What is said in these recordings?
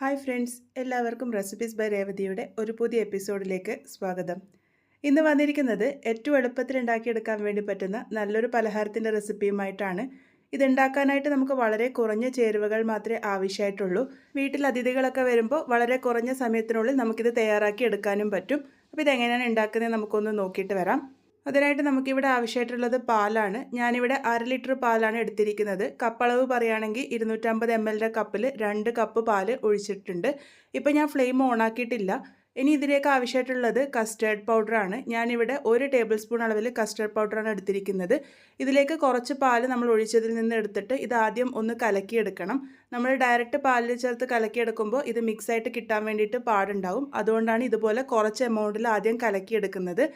Hi friends, എല്ലാവർക്കും recipes by രേവതിയുടെ ഒരു പുതിയ എപ്പിസോഡിലേക്ക് സ്വാഗതം. ഇന്ന് വന്നിരിക്കുന്നത് ഏറ്റവും എളുപ്പത്തിൽ ഉണ്ടാക്കിയെടുക്കാൻ വേണ്ടി പറ്റുന്ന നല്ലൊരു പലഹാരത്തിൻ്റെ റെസിപ്പിയുമായിട്ടാണ്. ഇതുണ്ടാക്കാനായിട്ട് നമുക്ക് വളരെ കുറഞ്ഞ ചേരുവകൾ മാത്രമേ ആവശ്യമായിട്ടുള്ളൂ. വീട്ടിൽ അതിഥികളൊക്കെ വരുമ്പോൾ വളരെ കുറഞ്ഞ സമയത്തിനുള്ളിൽ നമുക്കിത് തയ്യാറാക്കി എടുക്കാനും പറ്റും. അപ്പോൾ ഇതെങ്ങനെയാണ് ഉണ്ടാക്കുന്നത് നമുക്കൊന്ന് നോക്കിയിട്ട് വരാം. അതിനായിട്ട് നമുക്കിവിടെ ആവശ്യമായിട്ടുള്ളത് പാലാണ്. ഞാനിവിടെ 1/2 ലിറ്റർ പാലാണ് എടുത്തിരിക്കുന്നത്. കപ്പളവ് പറയുകയാണെങ്കിൽ 250 ml കപ്പിൽ 2 കപ്പ് പാല് ഒഴിച്ചിട്ടുണ്ട്. ഇപ്പോൾ ഞാൻ ഫ്ലെയിം ഓണാക്കിയിട്ടില്ല. ഇനി ഇതിലേക്ക് ആവശ്യമായിട്ടുള്ളത് കസ്റ്റേർഡ് പൗഡറാണ്. ഞാനിവിടെ 1 ടേബിൾ സ്പൂൺ അളവിൽ കസ്റ്റേർഡ് പൗഡറാണ് എടുത്തിരിക്കുന്നത്. ഇതിലേക്ക് കുറച്ച് പാല് നമ്മൾ ഒഴിച്ചതിൽ നിന്ന് എടുത്തിട്ട് ഇത് ആദ്യം ഒന്ന് കലക്കിയെടുക്കണം. നമ്മൾ ഡയറക്റ്റ് പാലിൽ ചേർത്ത് കലക്കിയെടുക്കുമ്പോൾ ഇത് മിക്സായിട്ട് കിട്ടാൻ വേണ്ടിയിട്ട് പാടുണ്ടാവും. അതുകൊണ്ടാണ് ഇതുപോലെ കുറച്ച് എമൗണ്ടിൽ ആദ്യം കലക്കിയെടുക്കുന്നത്.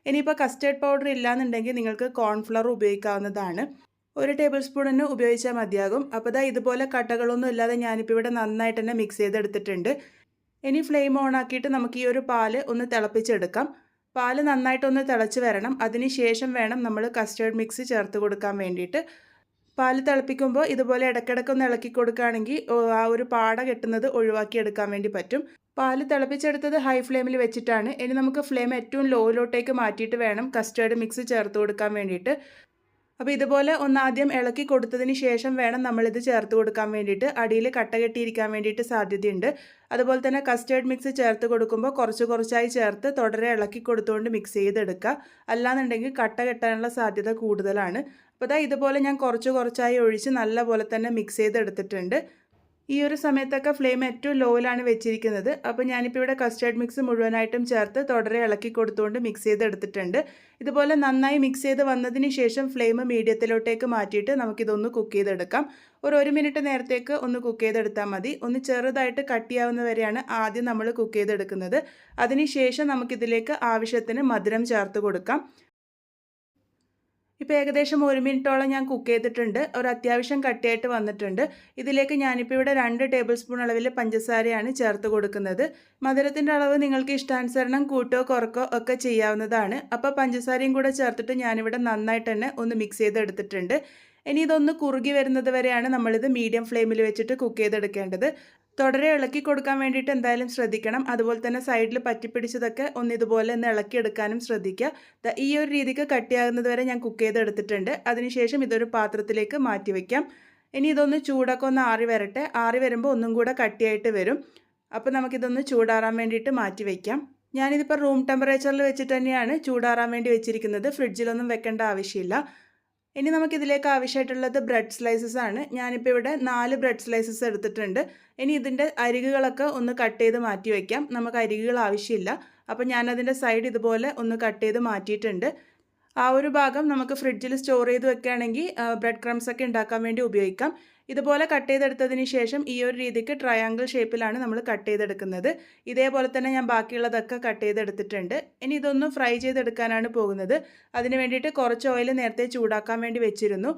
ഇനിയിപ്പോൾ കസ്റ്റേർഡ് പൗഡർ ഇല്ലാന്നുണ്ടെങ്കിൽ നിങ്ങൾക്ക് കോൺഫ്ലവർ ഉപയോഗിക്കാവുന്നതാണ്. 1 ടേബിൾ സ്പൂണിന് ഉപയോഗിച്ചാൽ മതിയാകും. അപ്പോൾ ഇതുപോലെ കട്ടകളൊന്നും ഇല്ലാതെ ഞാനിപ്പോൾ ഇവിടെ നന്നായിട്ട് തന്നെ മിക്സ് ചെയ്തെടുത്തിട്ടുണ്ട്. ഇനി ഫ്ലെയിം ഓൺ ആക്കിയിട്ട് നമുക്ക് ഈ ഒരു പാല് ഒന്ന് തിളപ്പിച്ചെടുക്കാം. പാല് നന്നായിട്ടൊന്ന് തിളച്ച് വരണം. അതിന് ശേഷം വേണം നമ്മൾ കസ്റ്റേർഡ് മിക്സ് ചേർത്ത് കൊടുക്കാൻ വേണ്ടിയിട്ട്. പാല് തിളപ്പിക്കുമ്പോൾ ഇതുപോലെ ഇടയ്ക്കിടയ്ക്കൊന്ന് ഇളക്കി കൊടുക്കുകയാണെങ്കിൽ ആ ഒരു പാട കെട്ടുന്നത് ഒഴിവാക്കിയെടുക്കാൻ വേണ്ടി പറ്റും. പാല് തിളപ്പിച്ചെടുത്തത് ഹൈ ഫ്ലെയിമിൽ വെച്ചിട്ടാണ്. ഇനി നമുക്ക് ഫ്ലെയിം ഏറ്റവും ലോയിലോട്ടേക്ക് മാറ്റിയിട്ട് വേണം കസ്റ്റേർഡ് മിക്സ് ചേർത്ത് കൊടുക്കാൻ വേണ്ടിയിട്ട്. അപ്പോൾ ഇതുപോലെ ഒന്നാദ്യം ഇളക്കി കൊടുത്തതിന് ശേഷം വേണം നമ്മളിത് ചേർത്ത് കൊടുക്കാൻ വേണ്ടിയിട്ട്. അടിയിൽ കട്ട കെട്ടിയിരിക്കാൻ വേണ്ടിയിട്ട് സാധ്യതയുണ്ട്. അതുപോലെ തന്നെ കസ്റ്റേർഡ് മിക്സ് ചേർത്ത് കൊടുക്കുമ്പോൾ കുറച്ച് കുറച്ചായി ചേർത്ത് തുടരെ ഇളക്കി കൊടുത്തുകൊണ്ട് മിക്സ് ചെയ്തെടുക്കുക. അല്ലാന്നുണ്ടെങ്കിൽ കട്ട കെട്ടാനുള്ള സാധ്യത കൂടുതലാണ്. അപ്പോൾ ഇതുപോലെ ഞാൻ കുറച്ച് കുറച്ചായി ഒഴിച്ച് നല്ലപോലെ തന്നെ മിക്സ് ചെയ്തെടുത്തിട്ടുണ്ട്. ഈ ഒരു സമയത്തൊക്കെ ഫ്ലെയിം ഏറ്റവും ലോയിലാണ് വെച്ചിരിക്കുന്നത്. അപ്പോൾ ഞാനിപ്പോൾ ഇവിടെ കസ്റ്റേർഡ് മിക്സ് മുഴുവനായിട്ടും ചേർത്ത് തുടരെ ഇളക്കി കൊടുത്തുകൊണ്ട് മിക്സ് ചെയ്തെടുത്തിട്ടുണ്ട്. ഇതുപോലെ നന്നായി മിക്സ് ചെയ്ത് വന്നതിന് ശേഷം ഫ്ലെയിം മീഡിയത്തിലോട്ടേക്ക് മാറ്റിയിട്ട് നമുക്കിതൊന്ന് കുക്ക് ചെയ്തെടുക്കാം. ഒരു 1 മിനിറ്റ് നേരത്തേക്ക് ഒന്ന് കുക്ക് ചെയ്തെടുത്താൽ മതി. ഒന്ന് ചെറുതായിട്ട് കട്ടിയാവുന്ന വരെയാണ് ആദ്യം നമ്മൾ കുക്ക് ചെയ്തെടുക്കുന്നത്. അതിനുശേഷം നമുക്കിതിലേക്ക് ആവശ്യത്തിന് മധുരം ചേർത്ത് കൊടുക്കാം. ഇപ്പോൾ ഏകദേശം 1 മിനിറ്റോളം ഞാൻ കുക്ക് ചെയ്തിട്ടുണ്ട്. ഒരു അത്യാവശ്യം കട്ടിയായിട്ട് വന്നിട്ടുണ്ട്. ഇതിലേക്ക് ഞാനിപ്പോൾ ഇവിടെ 2 ടേബിൾ സ്പൂൺ അളവിൽ പഞ്ചസാരയാണ് ചേർത്ത് കൊടുക്കുന്നത്. മധുരത്തിൻ്റെ അളവ് നിങ്ങൾക്ക് ഇഷ്ടാനുസരണം കൂട്ടോ കുറക്കോ ഒക്കെ ചെയ്യാവുന്നതാണ്. അപ്പോൾ പഞ്ചസാരയും കൂടെ ചേർത്തിട്ട് ഞാനിവിടെ നന്നായിട്ട് തന്നെ ഒന്ന് മിക്സ് ചെയ്തെടുത്തിട്ടുണ്ട്. ഇനി ഇതൊന്ന് കുറുകി വരുന്നത് വരെയാണ് നമ്മളിത് മീഡിയം ഫ്ലെയിമിൽ വെച്ചിട്ട് കുക്ക് ചെയ്തെടുക്കേണ്ടത്. തുടരെ ഇളക്കി കൊടുക്കാൻ വേണ്ടിയിട്ട് എന്തായാലും ശ്രദ്ധിക്കണം. അതുപോലെ തന്നെ സൈഡിൽ പറ്റിപ്പിടിച്ചതൊക്കെ ഒന്ന് ഇതുപോലെ ഒന്ന് ഇളക്കിയെടുക്കാനും ശ്രദ്ധിക്കുക. ഈ ഒരു രീതിക്ക് കട്ടിയാകുന്നത് വരെ ഞാൻ കുക്ക് ചെയ്തെടുത്തിട്ടുണ്ട്. അതിനുശേഷം ഇതൊരു പാത്രത്തിലേക്ക് മാറ്റി വയ്ക്കാം. ഇനി ഇതൊന്ന് ചൂടൊക്കെ ഒന്ന് ആറി വരട്ടെ. ആറി വരുമ്പോൾ ഒന്നും കൂടെ കട്ടിയായിട്ട് വരും. അപ്പോൾ നമുക്കിതൊന്ന് ചൂടാറാൻ വേണ്ടിയിട്ട് മാറ്റി വയ്ക്കാം. ഞാനിതിപ്പോൾ റൂം ടെമ്പറേച്ചറിൽ വെച്ചിട്ട് തന്നെയാണ് ചൂടാറാൻ വേണ്ടി വെച്ചിരിക്കുന്നത്. ഫ്രിഡ്ജിലൊന്നും വെക്കേണ്ട ആവശ്യമില്ല. ഇനി നമുക്കിതിലേക്ക് ആവശ്യമായിട്ടുള്ളത് ബ്രെഡ് സ്ലൈസസ് ആണ്. ഞാനിപ്പോൾ ഇവിടെ 4 ബ്രെഡ് സ്ലൈസസ് എടുത്തിട്ടുണ്ട്. ഇനി ഇതിൻ്റെ അരികുകളൊക്കെ ഒന്ന് കട്ട് ചെയ്ത് മാറ്റി വയ്ക്കാം. നമുക്ക് അരികുകൾ ആവശ്യമില്ല. അപ്പോൾ ഞാനതിൻ്റെ സൈഡ് ഇതുപോലെ ഒന്ന് കട്ട് ചെയ്ത് മാറ്റിയിട്ടുണ്ട്. ആ ഒരു ഭാഗം നമുക്ക് ഫ്രിഡ്ജിൽ സ്റ്റോർ ചെയ്ത് വെക്കുകയാണെങ്കിൽ ബ്രെഡ് ക്രംസ് ഒക്കെ ഉണ്ടാക്കാൻ വേണ്ടി ഉപയോഗിക്കാം. ഇതുപോലെ കട്ട് ചെയ്തെടുത്തതിന് ശേഷം ഈ ഒരു രീതിക്ക് ട്രയാങ്കിൾ ഷേപ്പിലാണ് നമ്മൾ കട്ട് ചെയ്തെടുക്കുന്നത്. ഇതേപോലെ തന്നെ ഞാൻ ബാക്കിയുള്ളതൊക്കെ കട്ട് ചെയ്തെടുത്തിട്ടുണ്ട്. ഇനി ഇതൊന്ന് ഫ്രൈ ചെയ്തെടുക്കാനാണ് പോകുന്നത്. അതിന് വേണ്ടിയിട്ട് കുറച്ച് ഓയിൽ നേരത്തെ ചൂടാക്കാൻ വേണ്ടി വെച്ചിരുന്നു.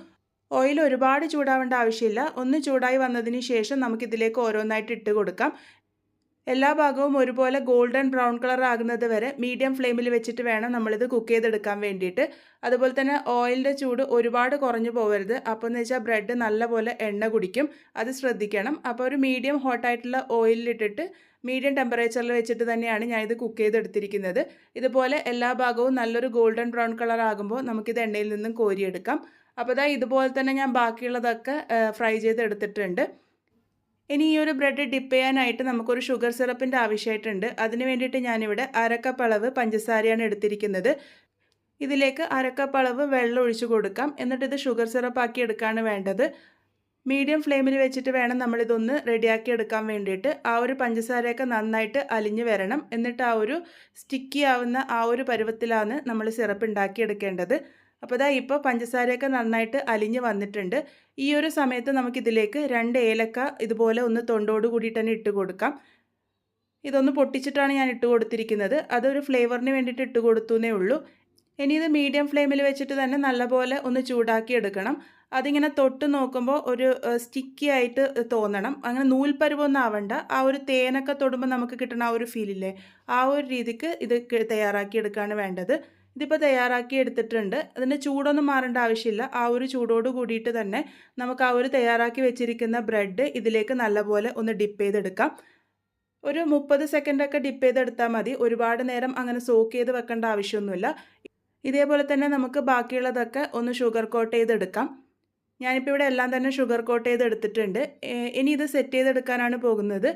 ഓയിൽ ഒരുപാട് ചൂടാവേണ്ട ആവശ്യമില്ല. ഒന്ന് ചൂടായി വന്നതിന് ശേഷം നമുക്കിതിലേക്ക് ഓരോന്നായിട്ട് ഇട്ട് കൊടുക്കാം. എല്ലാ ഭാഗവും ഒരുപോലെ ഗോൾഡൻ ബ്രൗൺ കളർ ആകുന്നത് വരെ മീഡിയം ഫ്ലെയിമിൽ വെച്ചിട്ട് വേണം നമ്മളിത് കുക്ക് ചെയ്തെടുക്കാൻ വേണ്ടിയിട്ട്. അതുപോലെ തന്നെ ഓയിലിൻ്റെ ചൂട് ഒരുപാട് കുറഞ്ഞു പോകരുത്. അപ്പോൾ എന്ന് വെച്ചാൽ ബ്രെഡ് നല്ലപോലെ എണ്ണ കുടിക്കും. അത് ശ്രദ്ധിക്കണം. അപ്പോൾ ഒരു മീഡിയം ഹോട്ടായിട്ടുള്ള ഓയിലിട്ടിട്ട് മീഡിയം ടെമ്പറേച്ചറിൽ വെച്ചിട്ട് തന്നെയാണ് ഞാനിത് കുക്ക് ചെയ്തെടുത്തിരിക്കുന്നത്. ഇതുപോലെ എല്ലാ ഭാഗവും നല്ലൊരു ഗോൾഡൻ ബ്രൗൺ കളർ ആകുമ്പോൾ നമുക്കിത് എണ്ണയിൽ നിന്നും കോരിയെടുക്കാം. അപ്പോൾ ഇതുപോലെ തന്നെ ഞാൻ ബാക്കിയുള്ളതൊക്കെ ഫ്രൈ ചെയ്തെടുത്തിട്ടുണ്ട്. ഇനി ഈ ഒരു ബ്രെഡ് ഡിപ്പ് ചെയ്യാനായിട്ട് നമുക്കൊരു ഷുഗർ സിറപ്പിൻ്റെ ആവശ്യമായിട്ടുണ്ട്. അതിന് വേണ്ടിയിട്ട് ഞാനിവിടെ 1/2 കപ്പ് അളവ് പഞ്ചസാരയാണ് എടുത്തിരിക്കുന്നത്. ഇതിലേക്ക് 1/2 കപ്പ് അളവ് വെള്ളം ഒഴിച്ചു കൊടുക്കാം. എന്നിട്ട് ഇത് ഷുഗർ സിറപ്പാക്കി എടുക്കുകയാണ് വേണ്ടത്. മീഡിയം ഫ്ലെയിമിൽ വെച്ചിട്ട് വേണം നമ്മളിതൊന്ന് റെഡിയാക്കി എടുക്കാൻ വേണ്ടിയിട്ട്. ആ ഒരു പഞ്ചസാരയൊക്കെ നന്നായിട്ട് അലിഞ്ഞ് വരണം. എന്നിട്ട് ആ ഒരു സ്റ്റിക്കി ആവുന്ന ആ ഒരു പരുവത്തിലാണ് നമ്മൾ സിറപ്പ് ഉണ്ടാക്കിയെടുക്കേണ്ടത്. അപ്പോൾ ഇപ്പോൾ പഞ്ചസാരയൊക്കെ നന്നായിട്ട് അലിഞ്ഞ് വന്നിട്ടുണ്ട്. ഈ ഒരു സമയത്ത് നമുക്കിതിലേക്ക് 2 ഏലക്ക ഇതുപോലെ ഒന്ന് തൊണ്ടോട് കൂടിയിട്ട് തന്നെ ഇട്ട് കൊടുക്കാം. ഇതൊന്ന് പൊട്ടിച്ചിട്ടാണ് ഞാൻ ഇട്ട് കൊടുത്തിരിക്കുന്നത്. അതൊരു ഫ്ലേവറിന് വേണ്ടിയിട്ട് ഇട്ട് കൊടുത്തുന്നേ ഉള്ളൂ. ഇനി ഇത് മീഡിയം ഫ്ലെയിമിൽ വെച്ചിട്ട് തന്നെ നല്ലപോലെ ഒന്ന് ചൂടാക്കി എടുക്കണം. അതിങ്ങനെ തൊട്ട് നോക്കുമ്പോൾ ഒരു സ്റ്റിക്കി ആയിട്ട് തോന്നണം. അങ്ങനെ നൂൽപ്പരുവൊന്നും ആവണ്ട. ആ ഒരു തേനൊക്കെ തൊടുമ്പോൾ നമുക്ക് കിട്ടുന്ന ആ ഒരു ഫീലില്ലേ, ആ ഒരു രീതിക്ക് ഇത് തയ്യാറാക്കി എടുക്കുകയാണ് വേണ്ടത്. ഇതിപ്പോൾ തയ്യാറാക്കി എടുത്തിട്ടുണ്ട്. അതിൻ്റെ ചൂടൊന്നും മാറേണ്ട ആവശ്യമില്ല. ആ ഒരു ചൂടോട് കൂടിയിട്ട് തന്നെ നമുക്ക് ആ ഒരു തയ്യാറാക്കി വെച്ചിരിക്കുന്ന ബ്രെഡ് ഇതിലേക്ക് നല്ലപോലെ ഒന്ന് ഡിപ്പ് ചെയ്തെടുക്കാം. ഒരു 30 സെക്കൻഡൊക്കെ ഡിപ്പ് ചെയ്തെടുത്താൽ മതി. ഒരുപാട് നേരം അങ്ങനെ സോക്ക് ചെയ്ത് വെക്കേണ്ട ആവശ്യമൊന്നുമില്ല. ഇതേപോലെ തന്നെ നമുക്ക് ബാക്കിയുള്ളതൊക്കെ ഒന്ന് ഷുഗർ കോട്ട് ചെയ്തെടുക്കാം. ഞാനിപ്പോൾ ഇവിടെ എല്ലാം തന്നെ ഷുഗർ കോട്ട് ചെയ്തെടുത്തിട്ടുണ്ട്. ഇനി ഇത് സെറ്റ് ചെയ്തെടുക്കാനാണ് പോകുന്നത്.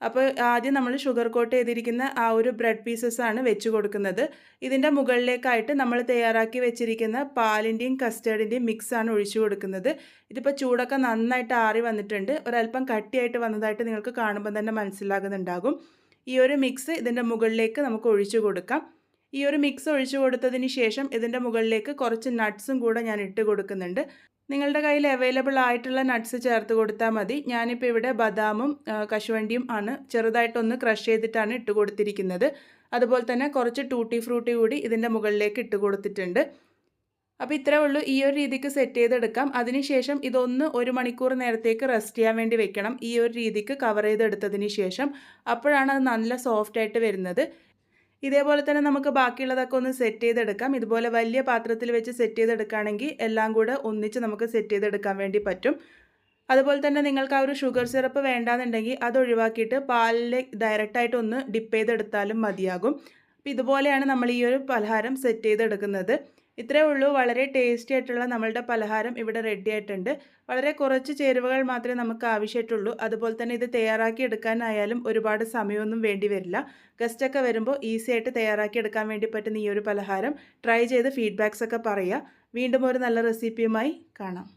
അപ്പോൾ ആദ്യം നമ്മൾ ഷുഗർ കോട്ട് ചെയ്തിരിക്കുന്ന ആ ഒരു ബ്രെഡ് പീസസ് ആണ് വെച്ച് കൊടുക്കുന്നത്. ഇതിൻ്റെ മുകളിലേക്കായിട്ട് നമ്മൾ തയ്യാറാക്കി വെച്ചിരിക്കുന്ന പാലിൻ്റെയും കസ്റ്റേർഡിൻ്റെയും മിക്സാണ് ഒഴിച്ചു കൊടുക്കുന്നത്. ഇതിപ്പോൾ ചൂടൊക്കെ നന്നായിട്ട് ആറി വന്നിട്ടുണ്ട്. ഒരല്പം കട്ടിയായിട്ട് വന്നതായിട്ട് നിങ്ങൾക്ക് കാണുമ്പോൾ തന്നെ മനസ്സിലാകുന്നുണ്ടാകും. ഈ ഒരു മിക്സ് ഇതിൻ്റെ മുകളിലേക്ക് നമുക്ക് ഒഴിച്ചു കൊടുക്കാം. ഈ ഒരു മിക്സ് ഒഴിച്ചു കൊടുത്തതിന് ശേഷം ഇതിൻ്റെ മുകളിലേക്ക് കുറച്ച് നട്ട്സും കൂടെ ഞാൻ ഇട്ട് കൊടുക്കുന്നുണ്ട്. നിങ്ങളുടെ കയ്യിൽ അവൈലബിൾ ആയിട്ടുള്ള നട്ട്സ് ചേർത്ത് കൊടുത്താൽ മതി. ഞാനിപ്പോൾ ഇവിടെ ബദാമും കശുവണ്ടിയും ആണ് ചെറുതായിട്ടൊന്ന് ക്രഷ് ചെയ്തിട്ടാണ് ഇട്ട് കൊടുത്തിരിക്കുന്നത്. അതുപോലെ തന്നെ കുറച്ച് ടൂട്ടി ഫ്രൂട്ടി കൂടി ഇതിൻ്റെ മുകളിലേക്ക് ഇട്ട് കൊടുത്തിട്ടുണ്ട്. അപ്പോൾ ഇത്രേ ഉള്ളൂ. ഈ ഒരു രീതിക്ക് സെറ്റ് ചെയ്തെടുക്കാം. അതിനുശേഷം ഇതൊന്ന് 1 മണിക്കൂർ നേരത്തേക്ക് റെസ്റ്റ് ചെയ്യാൻ വേണ്ടി വെക്കണം. ഈ ഒരു രീതിക്ക് കവർ ചെയ്തെടുത്തതിന് ശേഷം അപ്പോഴാണ് അത് നല്ല സോഫ്റ്റ് ആയിട്ട് വരുന്നത്. ഇതേപോലെ തന്നെ നമുക്ക് ബാക്കിയുള്ളതൊക്കെ ഒന്ന് സെറ്റ് ചെയ്തെടുക്കാം. ഇതുപോലെ വലിയ പാത്രത്തിൽ വെച്ച് സെറ്റ് ചെയ്തെടുക്കുകയാണെങ്കിൽ എല്ലാം കൂടെ ഒന്നിച്ച് നമുക്ക് സെറ്റ് ചെയ്തെടുക്കാൻ വേണ്ടി പറ്റും. അതുപോലെ തന്നെ നിങ്ങൾക്ക് ആ ഒരു ഷുഗർ സിറപ്പ് വേണ്ടാന്നുണ്ടെങ്കിൽ അത് ഒഴിവാക്കിയിട്ട് പാലിൽ ഡയറക്റ്റായിട്ട് ഒന്ന് ഡിപ്പ് ചെയ്തെടുത്താലും മതിയാകും. അപ്പോൾ ഇതുപോലെയാണ് നമ്മൾ ഈ ഒരു പലഹാരം സെറ്റ് ചെയ്തെടുക്കുന്നത്. ഇത്രയേ ഉള്ളൂ. വളരെ ടേസ്റ്റി ആയിട്ടുള്ള നമ്മളുടെ പലഹാരം ഇവിടെ റെഡി ആയിട്ടുണ്ട്. വളരെ കുറച്ച് ചേരുവകൾ മാത്രമേ നമുക്ക് ആവശ്യമായിട്ടുള്ളൂ. അതുപോലെ തന്നെ ഇത് തയ്യാറാക്കി എടുക്കാനായാലും ഒരുപാട് സമയമൊന്നും വേണ്ടി വരില്ല. ഗസ്റ്റൊക്കെ വരുമ്പോൾ ഈസി ആയിട്ട് തയ്യാറാക്കി എടുക്കാൻ വേണ്ടി പറ്റുന്ന ഈ ഒരു പലഹാരം ട്രൈ ചെയ്ത് ഫീഡ്ബാക്സ് ഒക്കെ പറയുക. വീണ്ടും ഒരു നല്ല റെസിപ്പിയുമായി കാണാം.